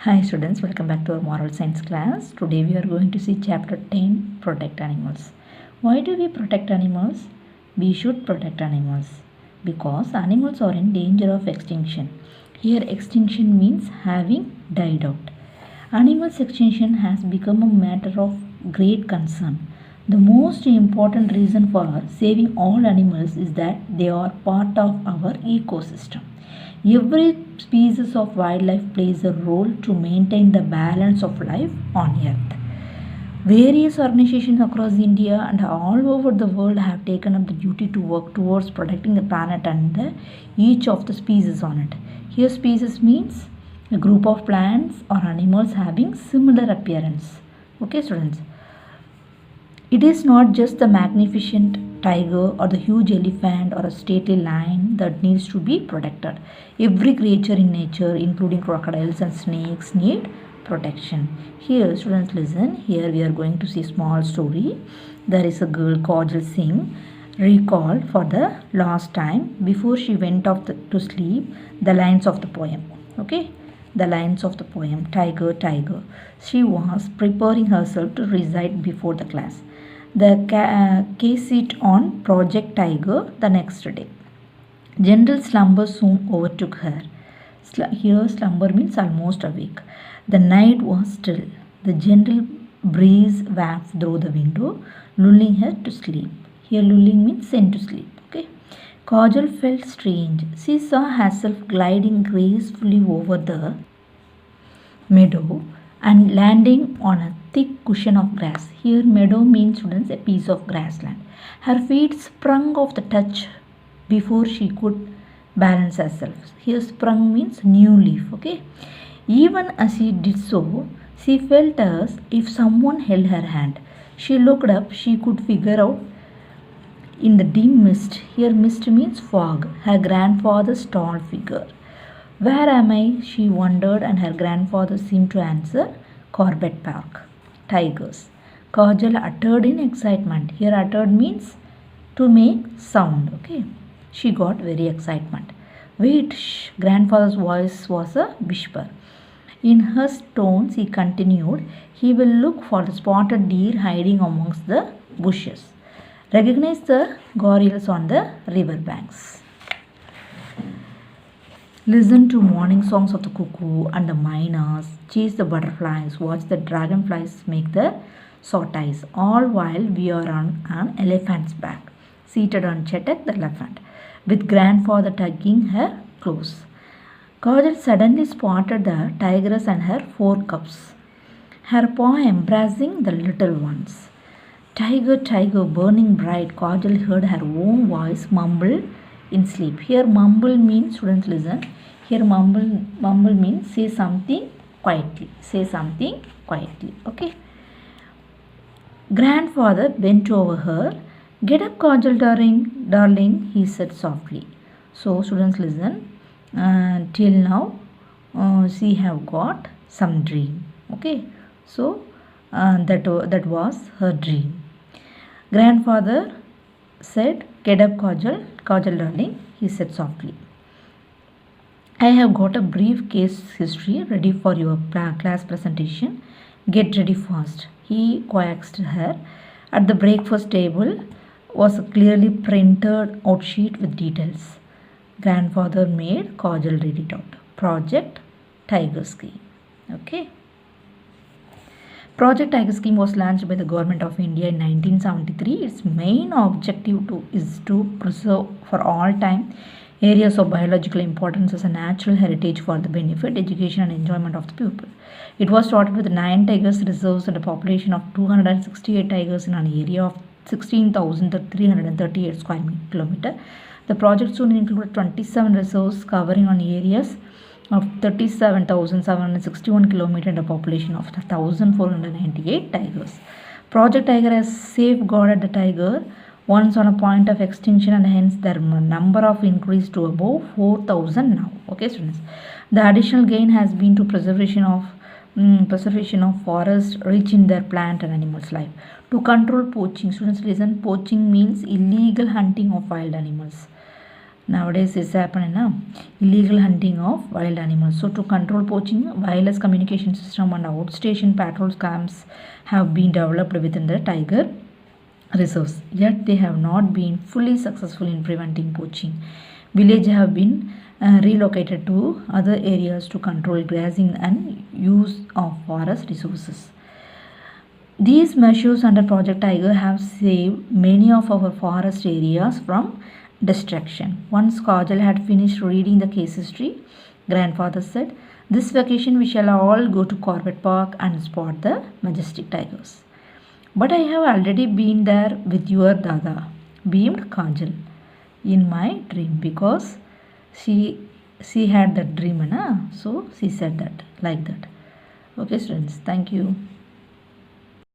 Hi students, welcome back to our moral science class. Today we are going to see chapter 10, protect animals. Why do we protect animals? We should protect animals because animals are in danger of extinction. Here extinction means having died out. Animals extinction has become a matter of great concern. The most important reason for saving all animals is that they are part of our ecosystem. Every species of wildlife plays a role to maintain the balance of life on earth. Various organizations across India and all over the world have taken up the duty to work towards protecting the planet and each of the species on it. Here species means a group of plants or animals having similar appearance. Okay students. It is not just the magnificent tiger or the huge elephant or a stately lion that needs to be protected. Every creature in nature, including crocodiles and snakes, need protection. Here, students, listen. Here we are going to see a small story. There is a girl, Kajal Singh, recalled for the last time before she went off to sleep the lines of the poem. Okay, the lines of the poem, Tiger, Tiger. She was preparing herself to recite before the class. The case it on Project Tiger the next day. Gentle slumber soon overtook her. Here, slumber means almost awake. The night was still. The gentle breeze wafted through the window, lulling her to sleep. Here, lulling means sent to sleep. Okay. Kajal felt strange. She saw herself gliding gracefully over the meadow and landing on a thick cushion of grass. Here meadow means students a piece of grassland. Her feet sprung off the touch before she could balance herself. Here sprung means new leaf. Okay. Even as she did so, she felt as if someone held her hand. She looked up, she could figure out in the dim mist. Here mist means fog. Her grandfather's tall figure. Where am I? She wondered, and her grandfather seemed to answer, Corbett Park. Tigers. Kajal uttered in excitement. Here uttered means to make sound. Okay. She got very excitement. Wait, shh. Grandfather's voice was a whisper. In her tones he continued, he will look for the spotted deer hiding amongst the bushes. Recognize the gharials on the river banks. Listen to morning songs of the cuckoo and the miners, chase the butterflies, watch the dragonflies make the sorties, all while we are on an elephant's back, seated on Chetak the elephant, with grandfather tugging her close. Kajal suddenly spotted the tigress and her 4 cubs, her paw embracing the little ones. Tiger, tiger, burning bright, Kajal heard her own voice mumble in sleep. Here mumble means, students listen, here mumble means say something quietly. Say something quietly. Okay. Grandfather bent over her. Get up, Kajal, darling, he said softly. So students listen. Till now she have got some dream. Okay. So that was her dream. Grandfather said, get up, Kajal, darling, he said softly. I have got a brief case history ready for your class presentation. Get ready fast. He coaxed her. At the breakfast table was a clearly printed out sheet with details. Grandfather made Kajal read it out. Project Tiger Scheme. Okay. Project Tiger Scheme was launched by the Government of India in 1973. Its main objective is to preserve for all time areas of biological importance as a natural heritage for the benefit, education and enjoyment of the people. It was started with 9 tigers reserves and a population of 268 tigers in an area of 16,338 square kilometer. The project soon included 27 reserves covering on areas of 37,761 km and a population of 1,498 tigers. Project Tiger has safeguarded the tiger once on a point of extinction and hence their number of increased to above 4,000 now. Okay students. The additional gain has been to preservation of forests rich in their plant and animals life. To control poaching. Students listen. Poaching means illegal hunting of wild animals. nowadays is happening now, illegal hunting of wild animals. So to control poaching, wireless communication system and outstation patrol camps have been developed within the tiger reserves, yet they have not been fully successful in preventing poaching. Villages have been relocated to other areas to control grazing and use of forest resources. These measures under Project Tiger have saved many of our forest areas from destruction. Once Kajal had finished reading the case history, grandfather said, "This vacation we shall all go to Corbett Park and spot the majestic tigers." "But I have already been there with your Dada," beamed Kajal, "in my dream," because she had that dream, so she said that like that. Okay students, thank you.